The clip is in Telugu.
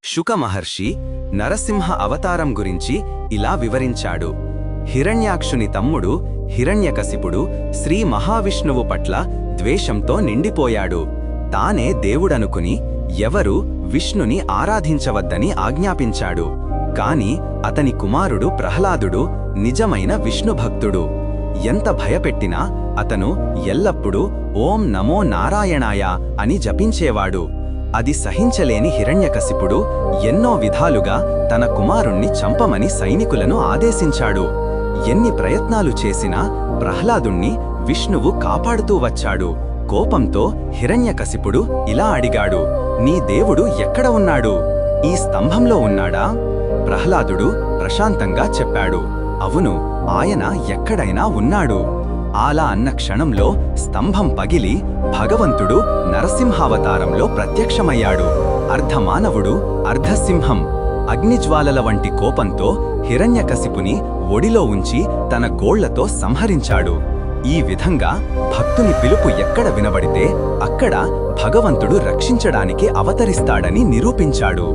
శుక మహర్షి నరసింహ అవతారం గురించి ఇలా వివరించాడు. హిరణ్యాక్షుని తమ్ముడు హిరణ్యకశిపుడు శ్రీ మహావిష్ణువు పట్ల ద్వేషంతో నిండిపోయాడు. తానే దేవుడనుకుని ఎవరు విష్ణుని ఆరాధించవద్దని ఆజ్ఞాపించాడు. కాని అతని కుమారుడు ప్రహ్లాదుడు నిజమైన విష్ణుభక్తుడు. ఎంత భయపెట్టినా అతను ఎల్లప్పుడూ ఓం నమో నారాయణాయ అని జపించేవాడు. అది సహించలేని హిరణ్యకశిపుడు ఎన్నో విధాలుగా తన కుమారుణ్ణి చంపమని సైనికులను ఆదేశించాడు. ఎన్ని ప్రయత్నాలు చేసినా ప్రహ్లాదుణ్ణి విష్ణువు కాపాడుతూ వచ్చాడు. కోపంతో హిరణ్యకశిపుడు ఇలా అడిగాడు, నీ దేవుడు ఎక్కడ ఉన్నాడు? ఈ స్తంభంలో ఉన్నాడా? ప్రహ్లాదుడు ప్రశాంతంగా చెప్పాడు, అవును, ఆయన ఎక్కడైనా ఉన్నాడు. అలా అన్న క్షణంలో స్తంభం పగిలి భగవంతుడు నరసింహావతారంలో ప్రత్యక్షమయ్యాడు. అర్ధమానవుడు అర్ధసింహం. అగ్నిజ్వాలల వంటి కోపంతో హిరణ్యకశిపుని ఒడిలో ఉంచి తన గోళ్లతో సంహరించాడు. ఈ విధంగా భక్తుని పిలుపు ఎక్కడ వినబడితే అక్కడ భగవంతుడు రక్షించడానికి అవతరిస్తాడని నిరూపించాడు.